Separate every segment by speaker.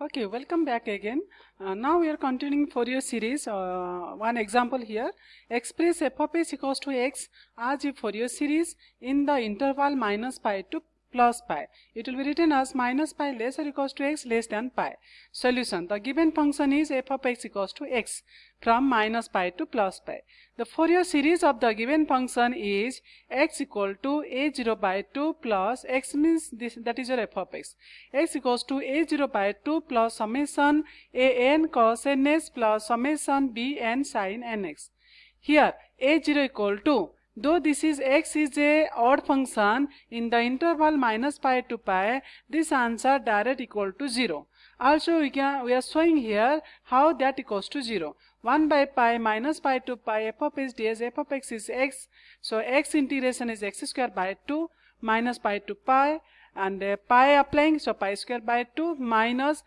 Speaker 1: Okay, welcome back again. Now we are continuing Fourier series. One example here. Express f of x equals to x as a Fourier series in the interval minus pi to plus pi. It will be written as minus pi less or equals to x less than pi. Solution. The given function is f of x equals to x from minus pi to plus pi. The Fourier series of the given function is x equal to a0 by 2 plus x means this, that is your f of x. X equals to a0 by 2 plus summation an cos ns plus summation bn sin nx. Here a0 equal to, though this is x is a odd function in the interval minus pi to pi, this answer direct equal to 0. Also we are showing here how that equals to 0. 1 by pi minus pi to pi f of x ds f of x is x. So x integration is x square by 2 minus pi to pi, and pi applying, so pi square by 2 minus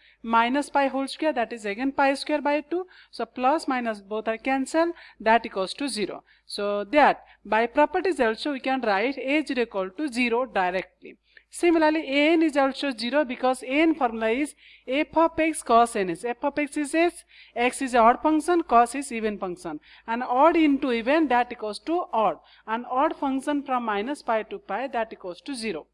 Speaker 1: pi whole square, that is again pi square by 2. So plus minus both are cancelled, that equals to 0. So that by properties also we can write a0 equal to 0 directly. Similarly, an is also 0 because an formula is f of x cos ns. F of x is x is odd function, cos is even function, and odd into even, that equals to odd, and odd function from minus pi to pi, that equals to 0.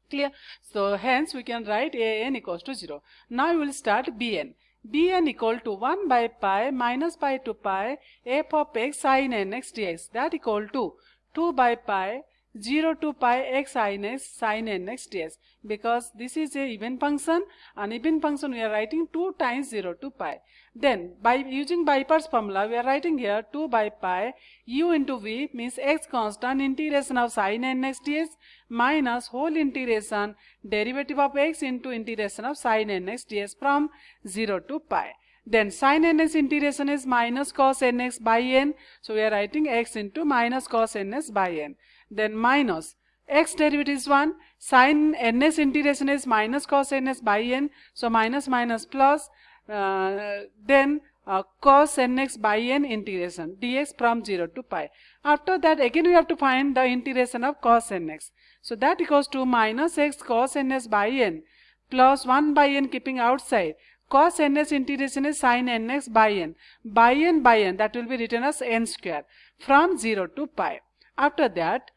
Speaker 1: Clear? So hence we can write an equals to 0. Now we will start bn. Bn equal to 1 by pi minus pi to pi f of x sin nx dx, that equal to 2 by pi 0 to pi x sin nx dx, because this is a even function, and even function we are writing 2 times 0 to pi. Then by using by parts formula we are writing here 2 by pi u into v means x constant integration of sin nx dx minus whole integration derivative of x into integration of sin nx dx from 0 to pi. Then sin nx integration is minus cos nx by n, so we are writing x into minus cos nx by n. Then minus x derivative is 1, sin ns integration is minus cos ns by n, so minus minus plus, then cos nx by n integration dx from 0 to pi. After that again we have to find the integration of cos nx. So that equals to minus x cos ns by n plus 1 by n keeping outside. Cos ns integration is sin nx by n. By n, that will be written as n square from 0 to pi. After that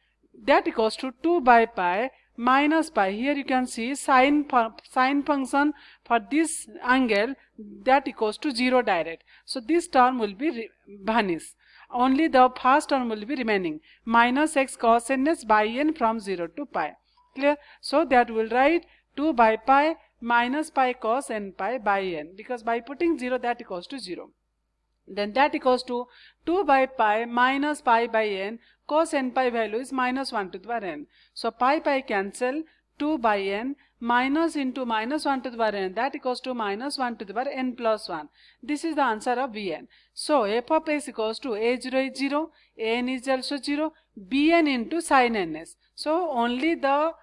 Speaker 1: equals to 2 by pi minus pi. Here you can see sin function for this angle, that equals to 0 direct. So this term will be vanished. Only the first term will be remaining, minus x cos ns by n from 0 to pi. Clear? So that will write 2 by pi minus pi cos n pi by n, because by putting 0 that equals to 0. Then that equals to 2 by pi minus pi by n, cos n pi value is minus 1 to the power n. So pi cancel, 2 by n minus into minus 1 to the power n, that equals to minus 1 to the power n plus 1. This is the answer of Vn. So f of x equals to a0 is 0, an is also 0, bn into sin ns. So only the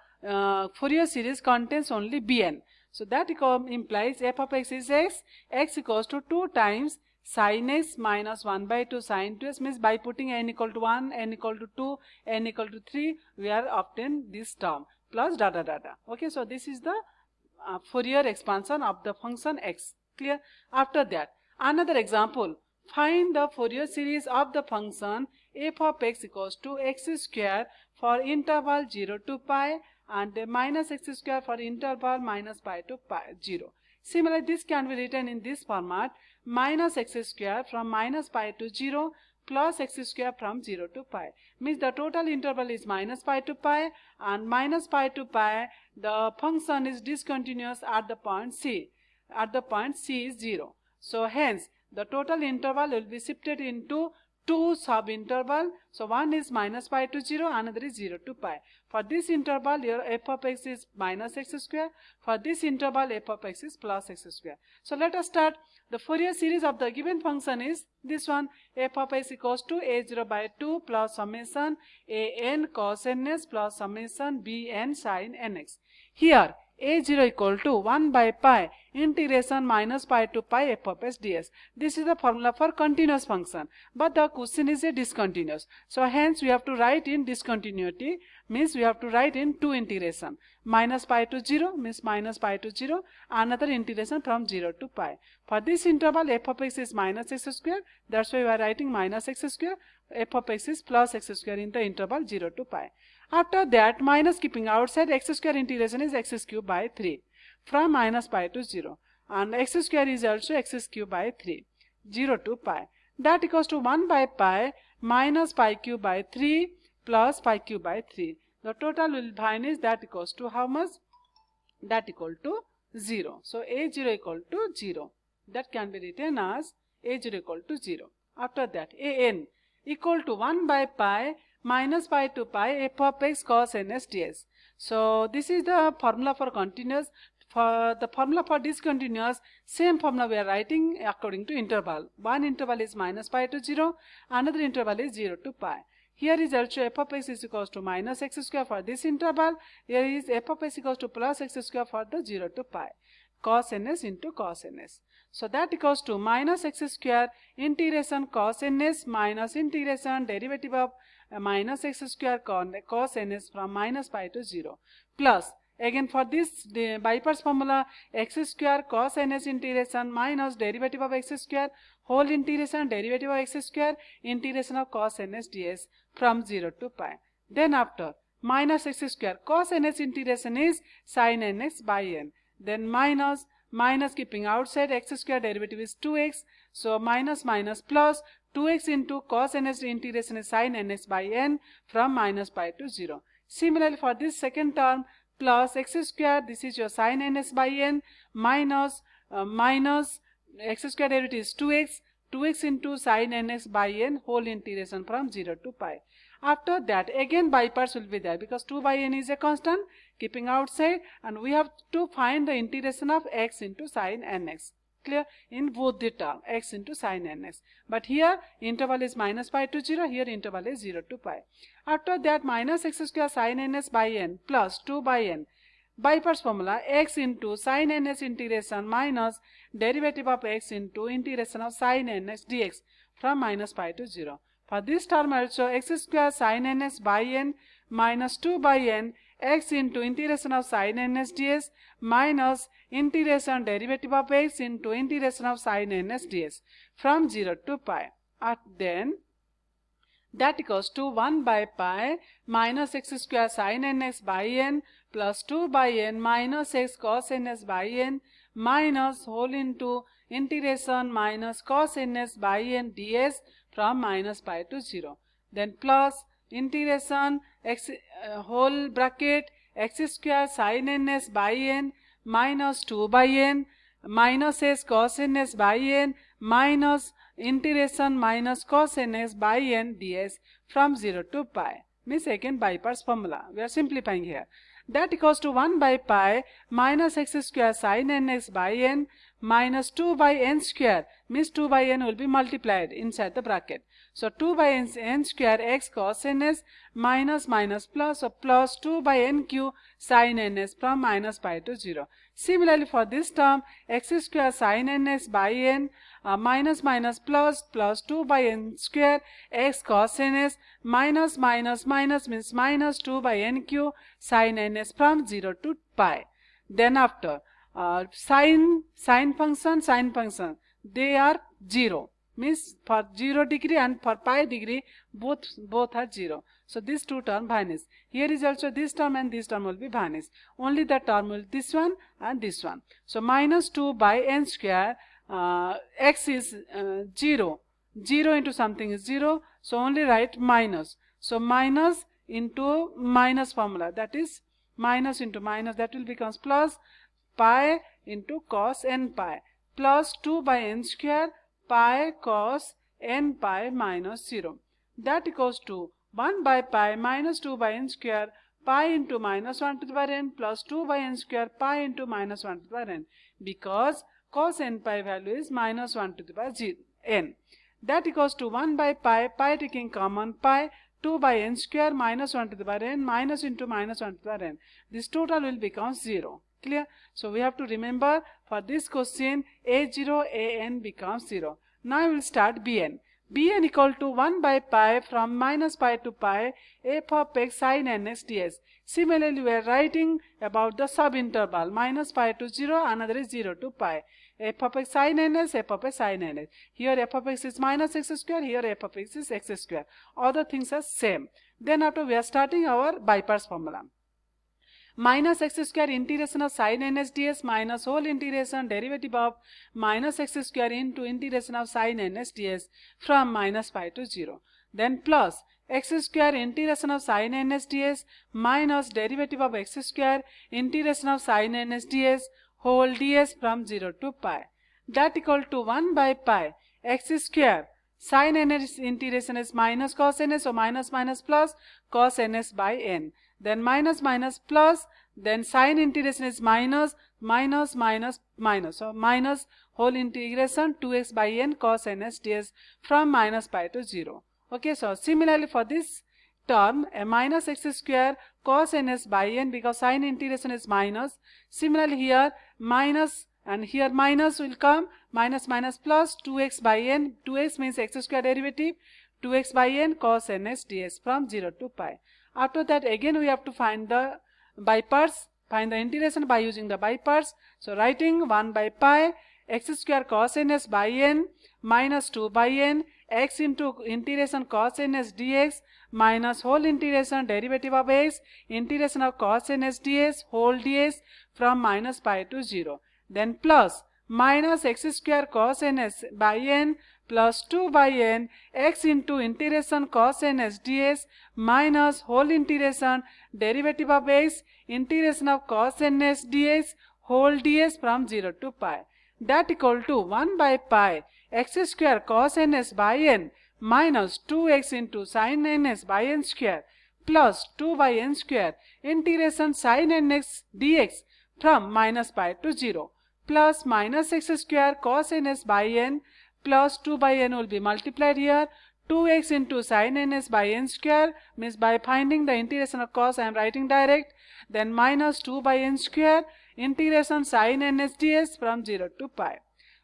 Speaker 1: Fourier series contains only bn. So that implies f of x is x equals to 2 times sin x minus 1 by 2 sin 2x, means by putting n equal to 1, n equal to 2, n equal to 3, we are obtain this term plus data. Okay, so this is the Fourier expansion of the function x. Clear? After that, another example. Find the Fourier series of the function f of x equals to x square for interval 0 to pi and minus x square for interval minus pi to pi 0. Similarly, this can be written in this format: minus x square from minus pi to 0 plus x square from 0 to pi. Means the total interval is minus pi to pi, and minus pi to pi the function is discontinuous at the point c. At the point c is 0. So hence the total interval will be shifted into 2 sub-interval. So one is minus pi to 0, another is 0 to pi. For this interval your f of x is minus x square. For this interval f of x is plus x square. So let us start. The Fourier series of the given function is this one: f of x equals to a0 by 2 plus summation an cos ns plus summation bn sin nx. Here a0 equal to 1 by pi integration minus pi to pi f of s ds. This is the formula for continuous function, but the question is a discontinuous. So hence we have to write in discontinuity, means we have to write in two integration. Minus pi to 0 means minus pi to 0, another integration from 0 to pi. For this interval f of x is minus x square, that's why we are writing minus x square, f of x is plus x square in the interval 0 to pi. After that, minus keeping outside, x square integration is x cube by 3 from minus pi to 0, and x square is also x cube by 3, 0 to pi. That equals to 1 by pi minus pi cube by 3 plus pi cube by 3. The total will vanish. That equals to how much? That equal to 0. So a0 equal to 0. That can be written as a0 equal to 0. After that, an equal to 1 by pi minus pi to pi f of x cos ns ds. So this is the formula for continuous. For the formula for discontinuous, same formula we are writing according to interval. One interval is minus pi to 0, another interval is 0 to pi. Here is also f of x is equals to minus x square for this interval. Here is f of x equals to plus x square for the 0 to pi. Cos ns into cos ns. So that equals to minus x square integration cos ns minus integration derivative of minus x square cos ns from minus pi to 0 plus again for this bypass formula x square cos ns integration minus derivative of x square whole integration derivative of x square integration of cos ns ds from 0 to pi. Then after minus x square cos ns integration is sin nx by n. Then minus keeping outside x square derivative is 2x. So minus plus 2x into cos ns integration is sin nx by n from minus pi to 0. Similarly for this second term plus x square, this is your sin ns by n minus x square derivative is 2x into sin nx by n whole integration from 0 to pi. After that again by parts will be there because 2 by n is a constant keeping outside, and we have to find the integration of x into sin nx. Clear? In both the term x into sin nx. But here interval is minus pi to 0, here interval is 0 to pi. After that minus x square sin ns by n plus 2 by n. By parts formula x into sin ns integration minus derivative of x into integration of sin nx dx from minus pi to 0. For this term also x square sin ns by n minus 2 by n x into integration of sin ns ds minus integration derivative of x into integration of sin ns ds from 0 to pi. Then that equals to 1 by pi minus x square sin nx by n plus 2 by n minus x cos ns by n minus whole into integration minus cos ns by n ds from minus pi to 0. Then plus integration x whole bracket x square sin ns by n minus 2 by n minus s cos ns by n minus integration minus cos ns by n ds from 0 to pi. Means again by parts formula. We are simplifying here. That equals to 1 by pi minus x square sin nx by n minus 2 by n square, means 2 by n will be multiplied inside the bracket. So 2 by n square x cos ns minus plus, so plus 2 by n cube sin ns from minus pi to 0. Similarly for this term x square sin ns by n minus plus 2 by n square x cos ns minus means minus 2 by n cube sin ns from 0 to pi. Then after sine function they are 0, means for 0 degree and for pi degree both are 0. So this two term vanish. Here is also this term and this term will be vanish. Only the term will this one and this one. So minus 2 by n square x is 0 into something is 0, so only write minus. So minus into minus formula, that is minus into minus, that will becomes plus pi into cos n pi plus 2 by n square pi cos n pi minus 0. That equals to 1 by pi minus 2 by n square pi into minus 1 to the power n plus 2 by n square pi into minus 1 to the power n, because cos n pi value is minus 1 to the power n. That equals to 1 by pi taking common pi, 2 by n square minus 1 to the power n minus into minus 1 to the power n. This total will become 0. Clear? So we have to remember for this question a0 an becomes 0. Now we will start bn. Bn equal to 1 by pi from minus pi to pi f of x sin nx ds. Similarly, we are writing about the subinterval minus pi to 0, another is 0 to pi. F of x sin ns, f of x sin ns. Here f of x is minus x square, here f of x is x square. Other things are same. Then after we are starting our by parts formula. Minus x square integration of sin ns ds minus whole integration derivative of minus x square into integration of sin ns ds from minus pi to 0. Then plus x square integration of sin ns ds minus derivative of x square integration of sin ns ds whole ds from 0 to pi. That equal to 1 by pi x square sin ns integration is minus cos ns, so minus minus plus cos ns by n. Then minus minus plus, then sin integration is minus minus minus minus, so minus whole integration 2x by n cos ns ds from minus pi to 0. Okay, so similarly for this term a minus x square cos ns by n, because sin integration is minus. Similarly here minus and here minus will come, minus minus plus 2x by n, 2x means x square derivative, 2x by n cos ns ds from 0 to pi. After that again we have to find the by parts, find the integration by using the by parts. So writing 1 by pi x square cos ns by n minus 2 by n x into integration cos ns dx minus whole integration derivative of x integration of cos ns ds whole ds from minus pi to 0. Then plus minus x square cos ns by n plus 2 by n x into integration cos ns ds minus whole integration derivative of x integration of cos ns dx whole ds from 0 to pi. That equal to 1 by pi x square cos ns by n minus 2x into sin ns by n square plus 2 by n square integration sin nx dx from minus pi to 0 plus minus x square cos ns by n plus 2 by n will be multiplied here, 2x into sin ns by n square, means by finding the integration of cos I am writing direct, then minus 2 by n square integration sin ns ds from 0 to pi.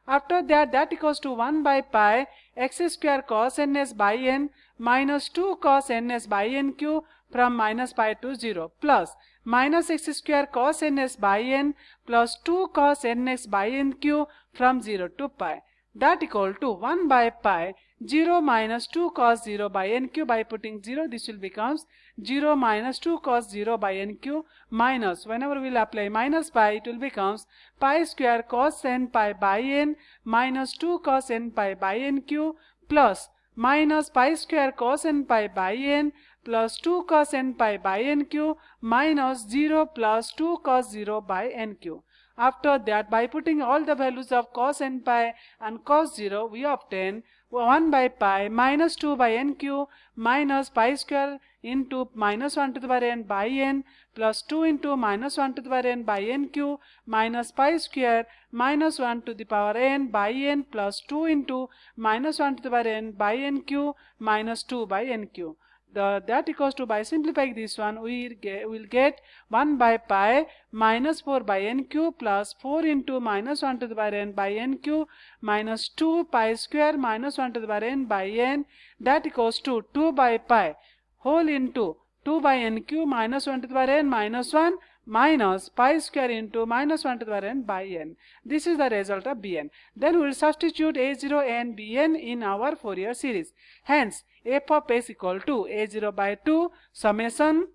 Speaker 1: After that, that equals to 1 by pi x square cos ns by n minus 2 cos ns by n cube from minus pi to 0 plus minus x square cos ns by n plus 2 cos nx by n cube from 0 to pi. That equal to 1 by pi 0 minus 2 cos 0 by n cube. By putting 0, this will becomes 0 minus 2 cos 0 by n cube minus, whenever we will apply minus pi, it will becomes pi square cos n pi by n minus 2 cos n pi by n cube plus minus pi square cos n pi by n plus 2 cos n pi by n cube minus 0 plus 2 cos 0 by n cube. After that, by putting all the values of cos n pi and cos 0, we obtain 1 by pi minus 2 by n cube minus pi square into minus 1 to the power n by n plus 2 into minus 1 to the power n by n cube minus pi square minus 1 to the power n by n plus 2 into minus 1 to the power n by n cube minus 2 by n cube. That equals to, by simplifying this one, we will get 1 by pi minus 4 by n cube plus 4 into minus 1 to the power n by n cube minus 2 pi square minus 1 to the power n by n. That equals to 2 by pi whole into 2 by n cube minus 1 to the power n minus 1 minus pi square into minus 1 to the power n by n. This is the result of Bn. Then we will substitute a0 and Bn in our Fourier series. Hence, f of s equal to a0 by 2 summation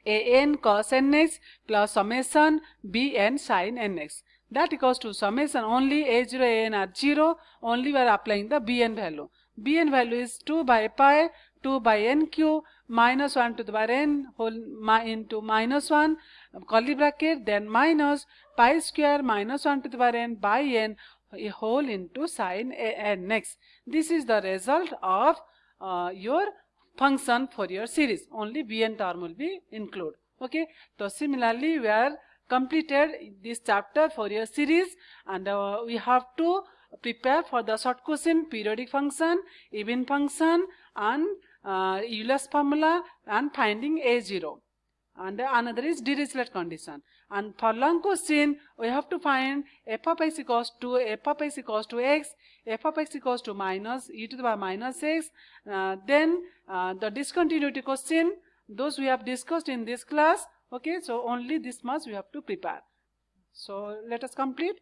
Speaker 1: an cos nx plus summation bn sin nx. That equals to summation only a0 an are 0, only we are applying the bn value. Bn value is 2 by pi 2 by n cube minus 1 to the power n whole into minus 1 curly bracket, then minus pi square minus 1 to the power n by n a whole into sin nx. This is the result of your function for your series. Only bn term will be included. Okay, so similarly we are completed this chapter for your series, and we have to prepare for the short question periodic function, even function, and Euler's formula and finding a0, and another is Dirichlet condition. And for long question, we have to find f of x equals to x, f of x equals to minus e to the power minus x. Then the discontinuity question, those we have discussed in this class. Okay, so only this much we have to prepare. So let us complete.